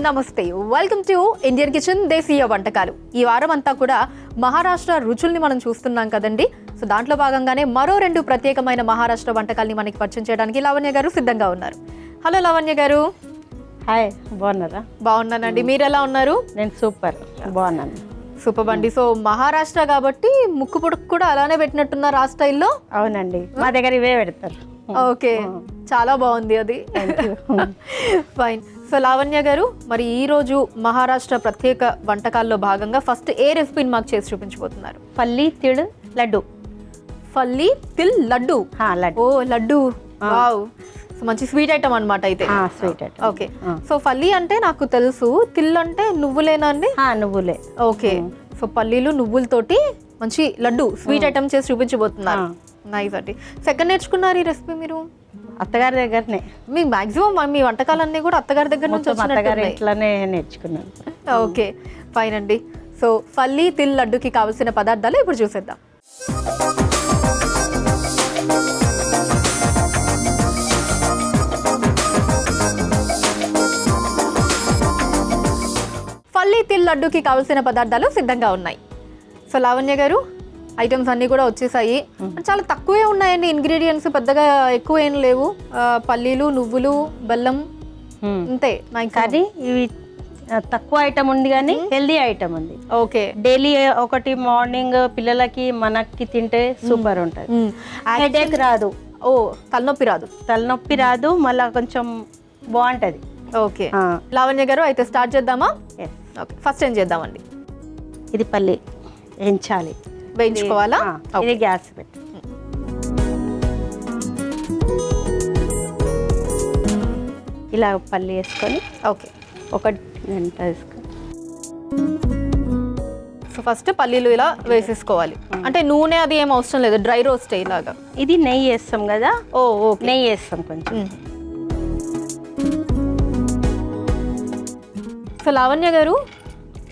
నమస్తే, welcome to Indian kitchen దేశీయ వంటకాలు. ఈ వారం అంతా కూడా మహారాష్ట్ర రుచుల్ని మనం చూస్తున్నాం కదండి. సో దాంట్లో భాగంగానే మరో 2 ప్రత్యేకమైన మహారాష్ట్ర వంటకాల్ని మనకి పరిచయం చేయడానికి లావణ్య గారు సిద్ధంగా ఉన్నారు. హలో లావణ్య గారు. హాయ్, బాగున్నారా? బాగున్నానండి, మీరు ఎలా ఉన్నారు? నేను సూపర్ బాగున్నాను. సూపర్ అండి. సో మహారాష్ట్ర కాబట్టి ముక్కు పుడక కూడా అలానే పెట్టినట్టున్నారు ఆ స్టైల్లో. అవునండి, మా దగ్గర ఇవే పెడతారు. ఓకే, చాలా బాగుంది అది. ఫైన్. సో లావణ్య గారు, మరి ఈ రోజు మహారాష్ట్ర ప్రత్యేక వంటకాల్లో భాగంగా ఫస్ట్ ఏ రెసిపీని మాకు చేసి చూపించబోతున్నారు? పల్లి తిల్ లడ్డు. పల్లి తిల్ లడ్డు. లడ్డు. ఓ లడ్డు, వావ్. సో మంచి స్వీట్ ఐటమ్ అన్నమాట అయితే. Sweet item. ఓకే. సో పల్లి అంటే నాకు తెలుసు, తిల్ అంటే నువ్వులేనా అండి? నువ్వులే. ఓకే. సో పల్లీలు నువ్వులతోటి మంచి లడ్డు స్వీట్ ఐటమ్ చేసి చూపించబోతున్నారు. నైస్ అండి. సెకండ్ నేర్చుకున్నారు ఈ రెసిపీ మీరు? అత్తగారి దగ్గరనే. మీ మాక్సిమం మీ వంటకాలన్నీ కూడా అత్తగారి దగ్గర నుంచి అత్తగారి ఇంట్లోనే నేర్చుకున్నాను. ఓకే, ఫైన్ అండి. సో పల్లి తిల్ లడ్డుకి కావాల్సిన పదార్థాలు ఇప్పుడు చూసేద్దాం. పల్లి తిల్ లడ్డుకి కావాల్సిన పదార్థాలు సిద్ధంగా ఉన్నాయి. సో లావణ్య గారు, ఐటమ్స్ అన్నీ కూడా వచ్చేసాయి. చాలా తక్కువే ఉన్నాయండి ఇంగ్రీడియంట్స్, పెద్దగా ఎక్కువ ఏం లేవు. పల్లీలు, నువ్వులు, బెల్లం, అంతే. కానీ ఇవి తక్కువ ఐటమ్ ఉంది కానీ హెల్దీ ఐటమ్ ఉంది. ఓకే. డైలీ ఒకటి మార్నింగ్ పిల్లలకి మనకి తింటే సూపర్ ఉంటుంది. హెడేక్ రాదు. ఓ, తలనొప్పి రాదు, మళ్ళీ కొంచెం బాగుంటది. ఓకే లావణ్య గారు, అయితే స్టార్ట్ చేద్దామా? ఓకే, ఫస్ట్ ఏం చేద్దామండి? ఇది పల్లి వేయించాలి, వేయించుకోవాలా? ఇది గ్యాస్ పెట్టి ఇలా పల్లి వేసుకొని ఓకే 1 గంట వేసుకొని. సో ఫస్ట్ పల్లీలు ఇలా వేసేసుకోవాలి. అంటే నూనె అది ఏం అవసరం లేదు, డ్రై రోస్ట్ ఇలాగా. ఇది నెయ్యి వేస్తాం కదా. ఓకే, నెయ్యి వేస్తాం కొంచెం. సో లావణ్య గారు,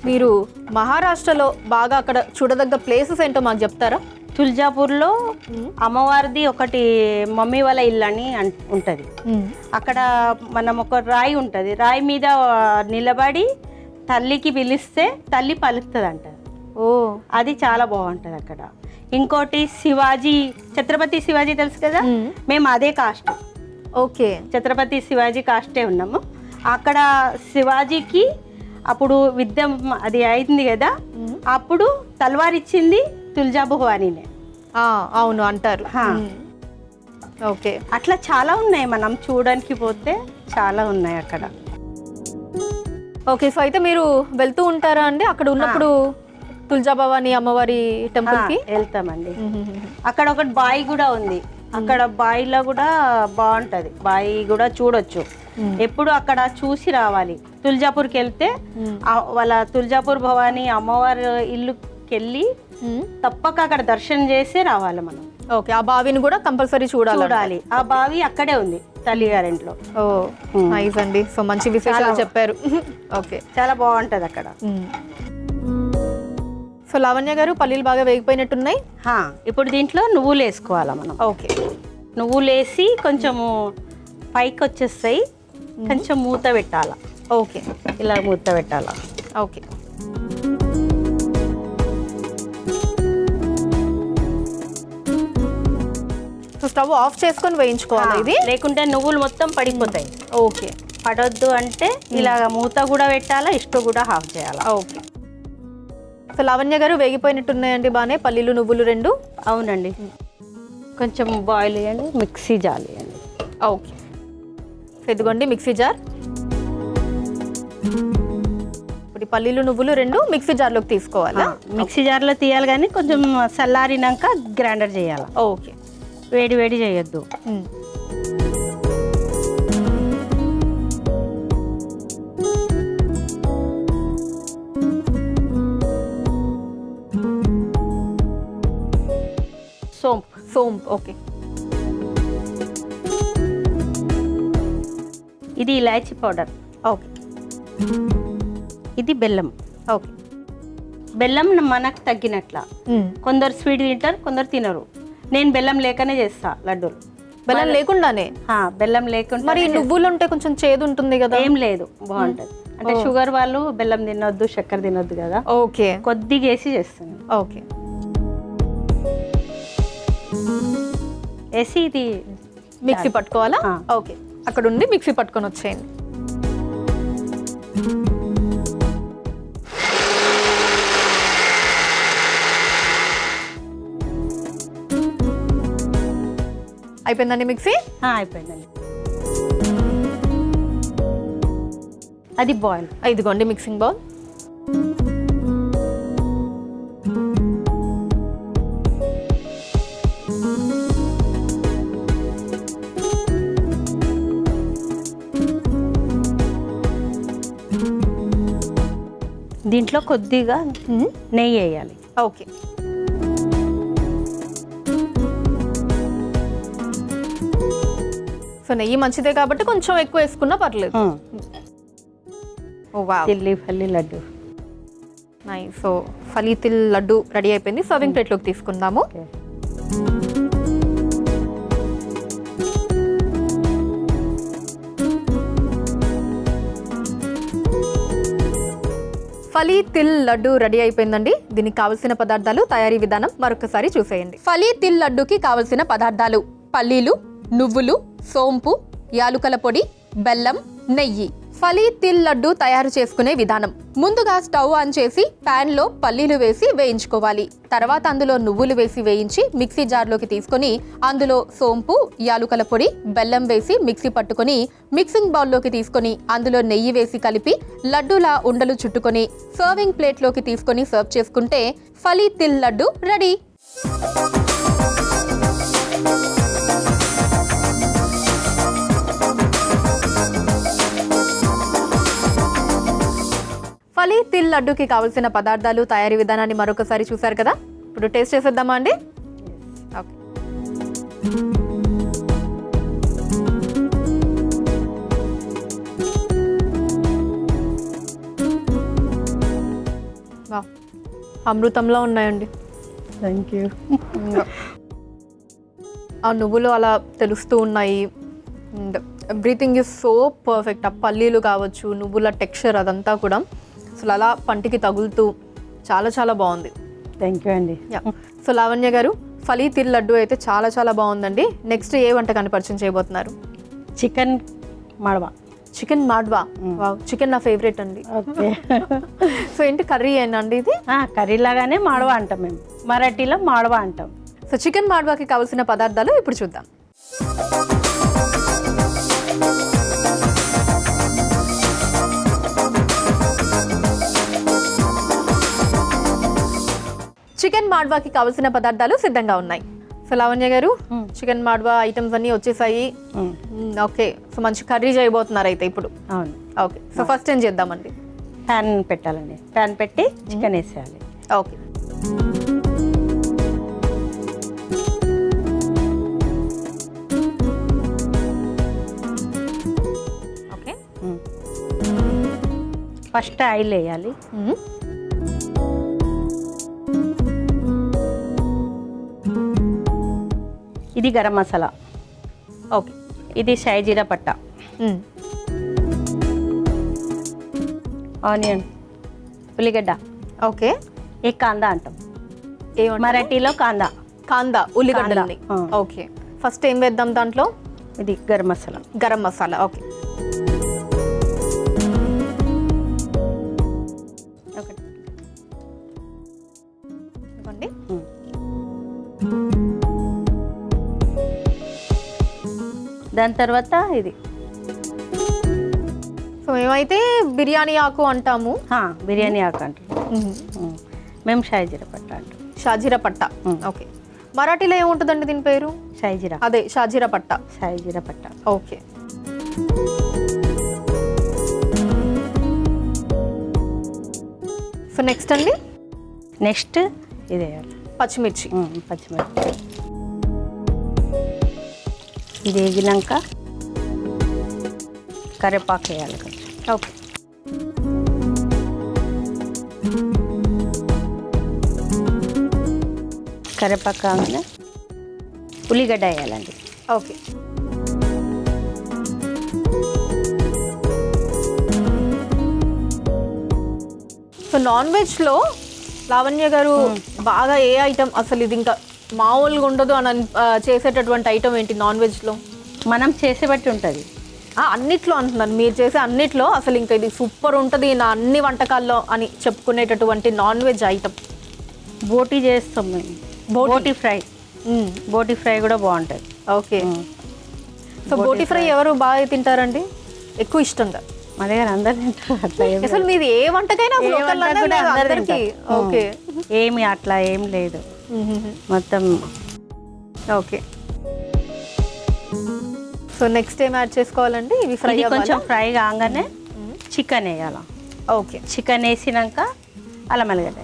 మీరు మహారాష్ట్రలో బాగా అక్కడ చూడదగ్గ ప్లేసెస్ ఏంటో మాకు చెప్తారా? తుల్జాపూర్లో అమ్మవారిది ఒకటి మమ్మీ వాళ్ళ ఇల్లు అని ఉంటుంది. అక్కడ మనం ఒక రాయి ఉంటుంది, రాయి మీద నిలబడి తల్లికి పిలిస్తే తల్లి పలుకుతుంది అంట. అది చాలా బాగుంటుంది అక్కడ. ఇంకోటి ఛత్రపతి శివాజీ తెలుసు కదా, మేము అదే కాస్ట్. ఓకే, ఛత్రపతి శివాజీ కాస్టే ఉన్నాము. అక్కడ శివాజీకి అప్పుడు యుద్ధం అది అయింది కదా, అప్పుడు తల్వార్ ఇచ్చింది తుల్జా భవానీనే. అవును అంటారు. ఓకే, అట్లా చాలా ఉన్నాయి, మనం చూడడానికి పోతే చాలా ఉన్నాయి అక్కడ. ఓకే. సో అయితే మీరు వెళ్తూ ఉంటారా అండి అక్కడ ఉన్నప్పుడు? తుల్జా భవానీ అమ్మవారి టెంపుల్ కి వెళ్తామండి. అక్కడ ఒకటి బావి కూడా ఉంది, అక్కడ బావిలో కూడా బాగుంటది, బావి కూడా చూడొచ్చు. ఎప్పుడు అక్కడ చూసి రావాలి. తుల్జాపూర్కి వెళ్తే వాళ్ళ తుల్జాపూర్ భవానీ అమ్మవారి ఇల్లుకి వెళ్ళి తప్పక అక్కడ దర్శనం చేసి రావాలి మనం. ఓకే, ఆ బావిని కూడా కంపల్సరీ చూడాలి. ఆ బావి అక్కడే ఉంది తల్లి గారింట్లో. నైస్ అండి. సో మంచి విశేషాలు చెప్పారు. ఓకే, చాలా బాగుంటది అక్కడ. సో లావణ్య గారు, పల్లీలు బాగా వేగిపోయినట్టున్నాయి. ఇప్పుడు దీంట్లో నువ్వులు వేసుకోవాలా మనం. ఓకే, నువ్వులు వేసి కొంచెము పైకి వచ్చేస్తాయి, కొంచెం మూత పెట్టాలా. ఓకే, ఇలా మూత పెట్టాలా. ఓకే. సో స్టవ్ ఆఫ్ చేసుకొని వేయించుకోవాలి ఇది, లేకుంటే నువ్వులు మొత్తం పడిపోతాయి. ఓకే, పడొద్దు అంటే ఇలాగ మూత కూడా పెట్టాలా, స్టవ్ కూడా ఆఫ్ చేయాలా. ఓకే. సో లావణ్య గారు, వేగిపోయినట్టున్నాయండి బాగానే పల్లీలు నువ్వులు 2. అవునండి, కొంచెం బాయిల్ చేయండి, మిక్సీ జార్ వేయండి. ఓకే, ఇదిగోండి మిక్సీ జార్. ఇప్పుడు పల్లీలు నువ్వులు 2 మిక్సీ జార్లోకి తీసుకోవాలా? మిక్సీ జార్లో తీయాలి, కానీ కొంచెం చల్లారినాక గ్రైండర్ చేయాలి. ఓకే, వేడి వేడి చేయొద్దు. సోంపు. ఓకే, ఇది ఇలాచీ పౌడర్. ఓకే, ఇది బెల్లం. ఓకే, బెల్లం మనకు తగ్గినట్ల. కొందరు స్వీట్ తింటారు, కొందరు తినరు. నేను బెల్లం లేకనే చేస్తా లడ్డూలు. బెల్లం లేకుండానే? బెల్లం లేకుండా. మరి నువ్వులు ఉంటే కొంచెం చేదు ఉంటుంది కదా? ఏం లేదు, బాగుంటది. అంటే షుగర్ వాళ్ళు బెల్లం తినొద్దు, చక్కెర తినొద్దు కదా. ఓకే, కొద్దిగా వేసి చేస్తుంది. ఓకే. వేసి ఇది మిక్సీ పట్టుకోవాలా? ఓకే, అక్కడ ఉండి మిక్సీ పట్టుకొని వచ్చేయండి. అయిపోయిందండి మిక్సీ? అయిపోయిందండి. అది బాయిల్. ఇదిగోండి మిక్సింగ్ బౌల్. దీంట్లో కొద్దిగా నెయ్యి వేయాలి. ఓకే, సో నెయ్యి మంచిదే కాబట్టి కొంచెం ఎక్కువ వేసుకున్నా పర్లేదు. ఓ వావ్, తిల్లి ఫల్లి లడ్డు. నైస్. సో ఫలీ తిల్ లడ్డు రెడీ అయిపోయింది. సర్వింగ్ ప్లేట్లోకి తీసుకుందాము. ఫలీ తిల్ లడ్డు రెడీ అయిపోయిందండి. దీనికి కావలసిన పదార్థాలు, తయారీ విధానం మరొకసారి చూసేయండి. ఫలీ తిల్ లడ్డుకి కావలసిన పదార్థాలు: పల్లీలు, నువ్వులు, సోంపు, యాలుకల పొడి, బెల్లం, నెయ్యి. ఫలీ తిల్ లడ్డు తయారు చేసుకునే విధానం: ముందుగా స్టవ్ ఆన్ చేసి పాన్ లో పల్లీలు వేసి వేయించుకోవాలి. తర్వాత అందులో నువ్వులు వేసి వేయించి మిక్సీ జార్లోకి తీసుకొని అందులో సోంపు, యాలుకల పొడి, బెల్లం వేసి మిక్సీ పట్టుకొని మిక్సింగ్ బౌల్లోకి తీసుకొని అందులో నెయ్యి వేసి కలిపి లడ్డూలా ఉండలు చుట్టుకొని సర్వింగ్ ప్లేట్లోకి తీసుకొని సర్వ్ చేసుకుంటే ఫలీ తిల్ లడ్డు రెడీ. ఫలీ తిల్ లడ్డుకి కావాల్సిన పదార్థాలు, తయారీ విధానాన్ని మరొకసారి చూసారు కదా. ఇప్పుడు టేస్ట్ చేసేద్దామా అండి? ఓకే, అమృతంలో ఉన్నాయండి. Thank you. ఆ నువ్వులు అలా తెలుస్తూ ఉన్నాయి. And everything is so perfect. ఆ పల్లీలు కావచ్చు, నువ్వుల టెక్స్చర్ అదంతా కూడా అసలు అలా పంటికి తగులుతూ చాలా చాలా బాగుంది. థ్యాంక్ యూ అండి. సో లావణ్య గారు, ఫలీ తిల్ లడ్డు అయితే చాలా చాలా బాగుందండి. నెక్స్ట్ ఏ వంటకాన్ని పరిచయం చేయబోతున్నారు? చికెన్ మాడవా. చికెన్ మాడ్వా. చికెన్ నా ఫేవరెట్ అండి. ఓకే. సో ఏంటి, కర్రీ అండి ఇది? కర్రీ లాగానే మాడవా అంటాం మేము, మరాఠీలో మాడవా అంటాం. సో చికెన్ మాడ్వాకి కావాల్సిన పదార్థాలు ఇప్పుడు చూద్దాం. చికెన్ మాడ్వాకి కావాల్సిన పదార్థాలు సిద్ధంగా ఉన్నాయి. సో లావణ్య గారు, చికెన్ మాడ్వా ఐటమ్స్ అన్నీ వచ్చేసాయి. ఓకే, సో మంచి కర్రీ చేయబోతున్నారు అయితే ఇప్పుడు. అవును. ఓకే, సో ఫస్ట్ ఏం చేద్దామండి? ప్యాన్ పెట్టాలండి. ప్యాన్ పెట్టి చికెన్ వేసేయాలి. Okay, okay. ఫస్ట్ ఆయిల్ వేయాలి. ఇది గరం మసాలా. ఓకే, ఇది షాజీరా పట్ట, ఆనియన్, ఉల్లిగడ్డ. ఓకే, ఈ కాందా అంటాం, ఏమంటారు? మరాఠీలో కాందా. కాందా, ఉల్లిగడ్డలని. ఓకే, ఫస్ట్ ఏం వేద్దాం దాంట్లో? ఇది గరం మసాలా. గరం మసాలా. ఓకే, ఒకటి ఇవ్వండి. దాని తర్వాత ఇది. సో మేమైతే బిర్యానీ ఆకు అంటాము. బిర్యానీ ఆకు అంటాం మేము, షాజీరా పట్ట అంటాం. షాజీరా పట్ట. ఓకే, మరాఠీలో ఏముంటుందండి దీని పేరు? షాజీరా. అదే షాజీరా పట్ట. షాజీరా పట్ట. ఓకే, సో నెక్స్ట్ అండి? నెక్స్ట్ ఇది వేయాలి, పచ్చిమిర్చి. పచ్చిమిర్చి. ఇది వేగినాక కరివేపాకు వేయాలి కొంచెం. ఓకే, కరివేపాకు కాగానే ఉల్లిగడ్డ వేయాలండి. ఓకే. సో నాన్ వెజ్లో లావణ్య గారు బాగా ఏ ఐటమ్ అసలు ఇది ఇంకా మామూలుగా ఉండదు అని చేసేటటువంటి ఐటమ్ ఏంటి నాన్ వెజ్లో? మనం చేసే బట్టి ఉంటుంది. అన్నిట్లో అంటున్నాను, మీరు చేసే అన్నిట్లో అసలు ఇంకా ఇది సూపర్ ఉంటుంది నా అన్ని వంటకాల్లో అని చెప్పుకునేటటువంటి నాన్ వెజ్ ఐటమ్. బోటీ చేస్తాం మేము, బోటీ ఫ్రై. బోటీ ఫ్రై కూడా బాగుంటుంది. ఓకే. సో బోటీ ఫ్రై ఎవరు బాగా తింటారండి ఎక్కువ ఇష్టంగా? మా దగ్గర అందరు తింటారు. అట్లా అసలు మీది ఏ వంటకైనా అందరికీ? ఓకే. ఏమి అట్లా ఏం లేదు మొత్తం. ఓకే. సో నెక్స్ట్ ఏం యాడ్ చేసుకోవాలండి? ఇవి ఫ్రై కొంచెం ఫ్రై కాగానే చికెన్ వేయాలి. ఓకే. చికెన్ వేసినాక అల్లం వెల్లిగడ్డ.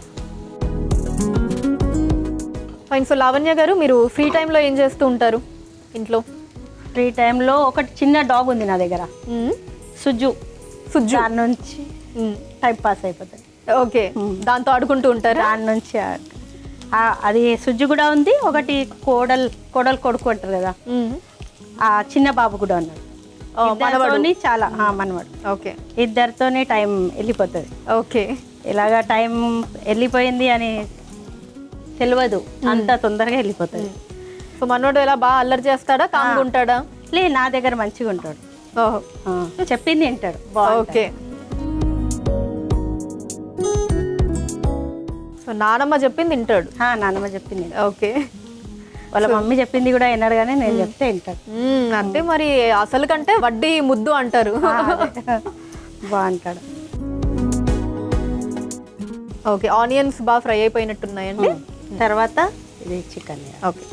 ఫైన్. సో లావణ్య గారు మీరు ఫ్రీ టైంలో ఏం చేస్తూ ఉంటారు ఇంట్లో? ఫ్రీ టైంలో ఒకటి చిన్న డాగ్ ఉంది నా దగ్గర, సుజ్జు. దాని నుంచి టైం పాస్ అయిపోతుంది. ఓకే. దాంతో ఆడుకుంటూ ఉంటారు? దాని నుంచి అది సుజ్జు కూడా ఉంది. ఒకటి కోడలు కొడుకు అంటారు కదా, ఆ చిన్న బాబు కూడా ఉన్నాడు. చాలా మనవాడు. ఓకే. ఇద్దరితోనే టైం వెళ్ళిపోతుంది. ఓకే. ఇలాగా టైం వెళ్ళిపోయింది అని తెలియదు, అంత తొందరగా వెళ్ళిపోతుంది. సో మనోడు ఎలా బాగా అల్లరి చేస్తాడా, కామ్గా ఉంటాడా? నా దగ్గర మంచిగా ఉంటాడు. చెప్పింది వింటాడు. ఓకే. సో నానమ్మ చెప్పింది వింటాడు? నానమ్మ చెప్పింది. ఓకే. వాళ్ళ మమ్మీ చెప్పింది కూడా విన్నాడు, కానీ నేను చెప్తే వింటాడు. అంటే మరి అసలు కంటే వడ్డీ ముద్దు అంటారు. బాగుంటాడు. ఓకే. ఆనియన్స్ బాగా ఫ్రై అయిపోయినట్టున్నాయండి. తర్వాత ఇది చికెన్. ఓకే.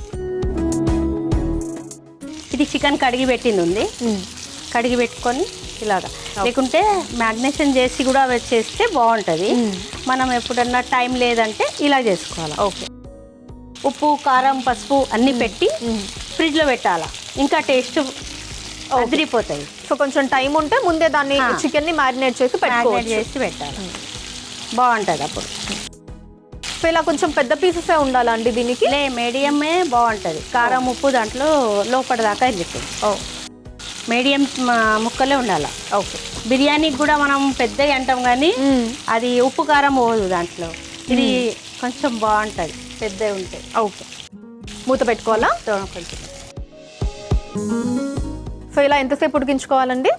ఇది చికెన్ కడిగి పెట్టింది ఉంది, కడిగి పెట్టుకొని ఇలాగా, లేకుంటే మ్యాగ్నేషన్ చేసి కూడా చేస్తే బాగుంటుంది. మనం ఎప్పుడన్నా టైం లేదంటే ఇలా చేసుకోవాలి. ఓకే. ఉప్పు, కారం, పసుపు అన్నీ పెట్టి ఫ్రిడ్జ్లో పెట్టాలా, ఇంకా టేస్ట్ అదిరిపోతాయి. సో కొంచెం టైం ఉంటే ముందే దాన్ని చికెన్ని మ్యారినేట్ చేసి పెట్టాలి, బాగుంటుంది అప్పుడు. సో ఇలా కొంచెం పెద్ద పీసెసే ఉండాలా అండి దీనికి? మీడియమే బాగుంటుంది. కారం, ఉప్పు దాంట్లో లోపల దాకా వెళ్ళిపోతుంది. మీడియం ముక్కలే ఉండాలి. ఓకే. బిర్యానీకి కూడా మనం పెద్దగా అంటాం కానీ అది ఉప్పు కారం పోదు దాంట్లో. ఇది కొంచెం బాగుంటుంది పెద్దగా ఉంటాయి. ఓకే. మూత పెట్టుకోవాలా? కొంచెం. సో ఇలా ఎంతసేపు ఉడికించుకోవాలండి?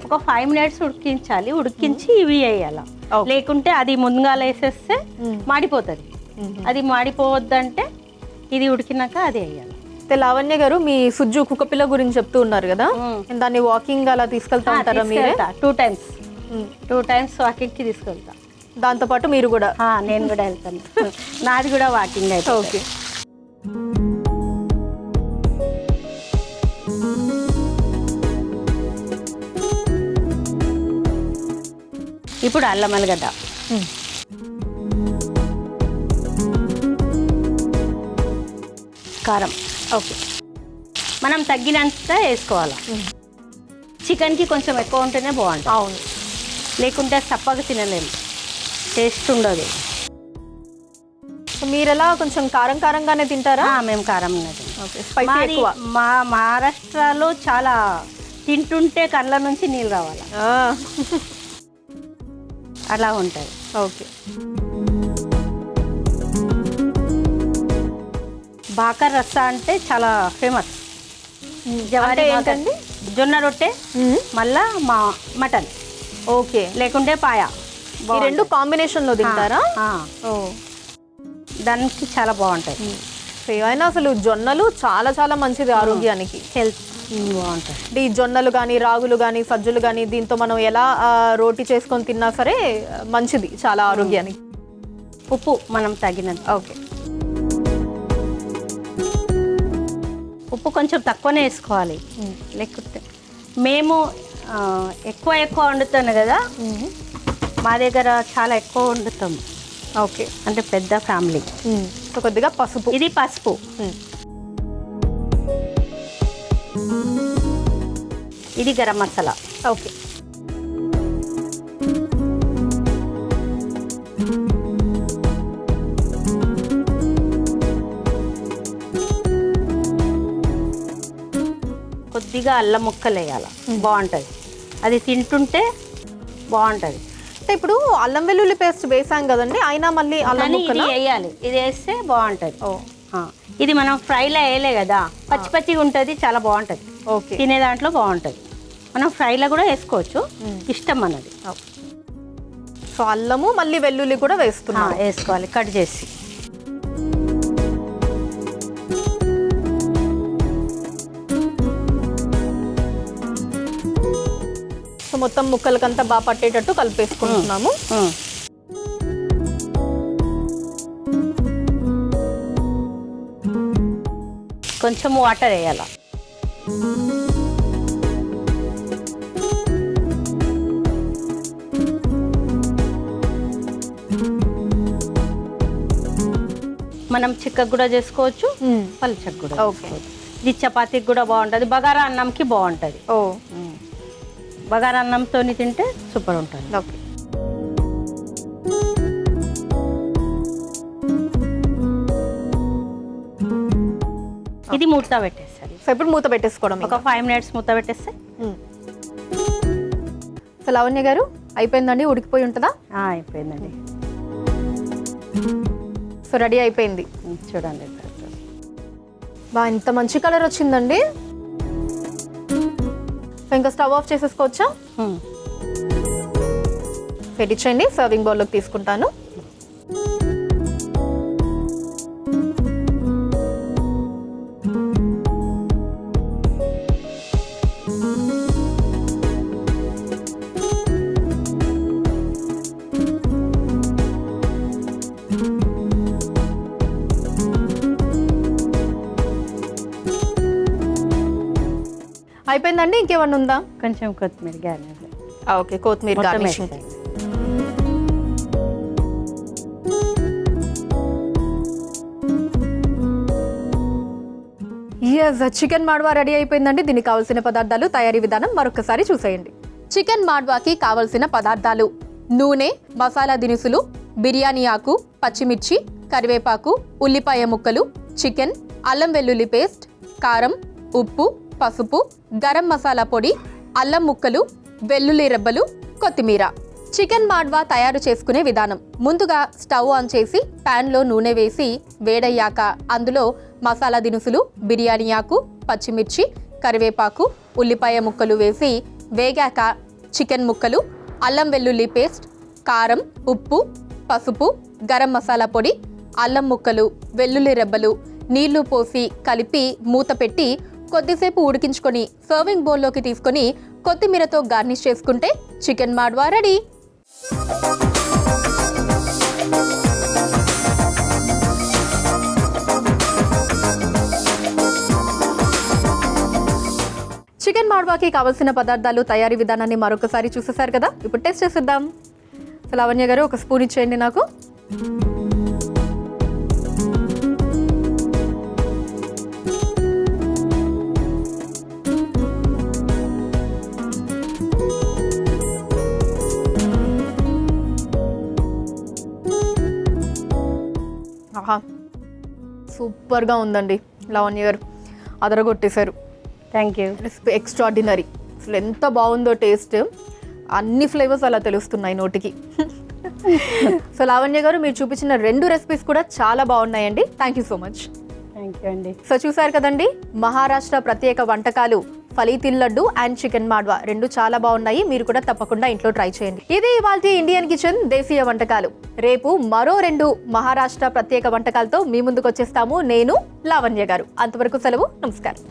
ఒక 5 minutes ఉడికించాలి. ఉడికించి ఇవి వేయాలి, లేకుంటే అది ముందుగా వేసేస్తే మాడిపోతుంది. అది మాడిపోవద్దంటే ఇది ఉడికినాక అది వేయాలి. లావణ్య గారు మీ సుజ్జు కుక్కపిల్ల గురించి చెప్తూ ఉన్నారు కదా, దాన్ని వాకింగ్ అలా తీసుకెళ్తా ఉంటారా మీరు? 2 times వాకింగ్కి తీసుకెళ్తా. దాంతోపాటు మీరు కూడా? నేను కూడా వెళ్తాను. నాది కూడా వాకింగ్ అయితే. ఓకే. ఇప్పుడు అల్లం వెల్లిగడ్డ, కారం. ఓకే. మనం తగ్గినంత వేసుకోవాలి. చికెన్కి కొంచెం ఎక్కువ ఉంటేనే బాగుంటుంది. అవును, లేకుంటే చప్పగా తినలేము, టేస్ట్ ఉండదు. మీరు ఎలా కొంచెం కారం కారంగానే తింటారా? మేము కారం తింటాం. మా మహారాష్ట్రలో చాలా తింటుంటే కళ్ళ నుంచి నీళ్ళు రావాలి, అలా ఉంటుంది. ఓకే. బాకర్ రస్సా అంటే చాలా ఫేమస్. జవారీ ఏంటండి? జొన్న రొట్టె, మళ్ళా మటన్. ఓకే. లేకుంటే పాయ. ఈ రెండు కాంబినేషన్లో తింటారా? దానికి చాలా బాగుంటుంది. ఏమైనా అసలు జొన్నలు చాలా చాలా మంచిది ఆరోగ్యానికి, హెల్త్ బాగుంటుంది. ఈ జొన్నలు కానీ, రాగులు కానీ, సజ్జలు కానీ దీంతో మనం ఎలా రోటీ చేసుకొని తిన్నా సరే మంచిది చాలా ఆరోగ్యానికి. ఉప్పు మనం తగినంత. ఓకే. ఉప్పు కొంచెం తక్కువనే వేసుకోవాలి, లేకపోతే మేము ఎక్కువ వండుతాను కదా, మా దగ్గర చాలా ఎక్కువ వండుతాం. ఓకే. అంటే పెద్ద ఫ్యామిలీ. సో కొద్దిగా పసుపు. ఇది పసుపు. ఇది గరం మసాలా. ఓకే. కొద్దిగా అల్లం ముక్కలు వేయాలి, బాగుంటుంది. అది తింటుంటే బాగుంటుంది. అంటే ఇప్పుడు అల్లం వెల్లుల్లి పేస్ట్ వేసాం కదండి, అయినా మళ్ళీ అల్లం కానీ ఇది ముక్కలు వేయాలి, ఇది వేస్తే బాగుంటుంది. ఇది మనం ఫ్రైలో వేయలే కదా, పచ్చి పచ్చిగా ఉంటుంది, చాలా బాగుంటుంది. ఓకే, తినే దాంట్లో బాగుంటుంది. మనం ఫ్రైలో కూడా వేసుకోవచ్చు, ఇష్టం మనది. సో అల్లము మళ్ళీ వెల్లుల్లి కూడా వేస్తున్నాం, వేసుకోవాలి కట్ చేసి. సో మొత్తం ముక్కలకంతా బాగా పట్టేటట్టు కలిపేసుకుంటున్నాము. కొంచెం వాటర్ వేయాల. మనం చిక్కకు కూడా చేసుకోవచ్చు, పలుచకు కూడా. ఓకే, ఇది చపాతీకి కూడా బాగుంటుంది, బగారా అన్నంకి బాగుంటుంది. ఓ బగారా అన్నంతో తింటే సూపర్ ఉంటుంది. ఓకే, ఇది మూత పెట్టేస్తారు. సో ఇప్పుడు మూత పెట్టేసుకోవడం, ఒక 5 minutes మూత పెట్టేస్తే. సో లావణ్య గారు అయిపోయిందండి, ఉడికిపోయి ఉంటుందా? అయిపోయిందండి. సో రెడీ అయిపోయింది. చూడండి, బా ఎంత మంచి కలర్ వచ్చిందండి. సో ఇంకా స్టవ్ ఆఫ్ చేసేసుకోవచ్చా? పెట్టించండి, సర్వింగ్ బౌల్లోకి తీసుకుంటాను. అయిపోయిందండి, ఇంకేమన్నా ఉందా? కొంచెం కొత్తిమీర గార్నిష్. ఓకే, కొత్తిమీర గార్నిషింగ్. చికెన్ మాడ్వా రెడీ అయిపోయిందండి. దీనికి కావాల్సిన పదార్థాలు, తయారీ విధానం మరొకసారి చూసేయండి. చికెన్ మాడ్వాకి కావలసిన పదార్థాలు: నూనె, మసాలా దినుసులు, బిర్యానీ ఆకు, పచ్చిమిర్చి, కరివేపాకు, ఉల్లిపాయ ముక్కలు, చికెన్, అల్లం వెల్లుల్లి పేస్ట్, కారం, ఉప్పు, పసుపు, గరం మసాలా పొడి, అల్లం ముక్కలు, వెల్లుల్లి రెబ్బలు, కొత్తిమీర. చికెన్ మాడ్వా తయారు చేసుకునే విధానం: ముందుగా స్టవ్ ఆన్ చేసి ప్యాన్లో నూనె వేసి వేడయ్యాక అందులో మసాలా దినుసులు, బిర్యానీ ఆకు, పచ్చిమిర్చి, కరివేపాకు, ఉల్లిపాయ ముక్కలు వేసి వేగాక చికెన్ ముక్కలు, అల్లం వెల్లుల్లి పేస్ట్, కారం, ఉప్పు, పసుపు, గరం మసాలా పొడి, అల్లం ముక్కలు, వెల్లుల్లి రెబ్బలు, నీళ్లు పోసి కలిపి మూత పెట్టి కొద్దిసేపు ఉడికించుకొని సర్వింగ్ బౌల్లోకి తీసుకొని కొత్తిమీరతో గార్నిష్ చేసుకుంటే చికెన్ మాడ్వా రెడీ. చికెన్ మాడ్వాకి కావాల్సిన పదార్థాలు, తయారీ విధానాన్ని మరొకసారి చూసేసారు కదా, ఇప్పుడు టేస్ట్ చేసేద్దాం. సో లావణ్య గారు ఒక స్పూన్ ఇచ్చేయండి నాకు. ఆహా, సూపర్గా ఉందండి లావణ్య గారు, అదరగొట్టేశారు. Thank you. ఎక్స్ట్రాడినరీ. అసలు ఎంత బాగుందో టేస్ట్, అన్ని ఫ్లేవర్స్ అలా తెలుస్తున్నాయి నోటికి. సో లావణ్య గారు, మీరు చూపించిన 2 రెసిపీస్ కూడా చాలా బాగున్నాయండి. Thank you so much. Thank you అండి. సో చూసారు కదండి, మహారాష్ట్ర ప్రత్యేక వంటకాలు ఫలీతిల్ లడ్డు అండ్ చికెన్ మాడ్వా 2 చాలా బాగున్నాయి. మీరు కూడా తప్పకుండా ఇంట్లో ట్రై చేయండి. ఇది ఇవాల్టి ఇండియన్ కిచెన్ దేశీయ వంటకాలు. రేపు మరో 2 మహారాష్ట్ర ప్రత్యేక వంటకాలతో మీ ముందుకు వచ్చేస్తాము. నేను లావణ్య గారు. అంతవరకు సెలవు, నమస్కారం.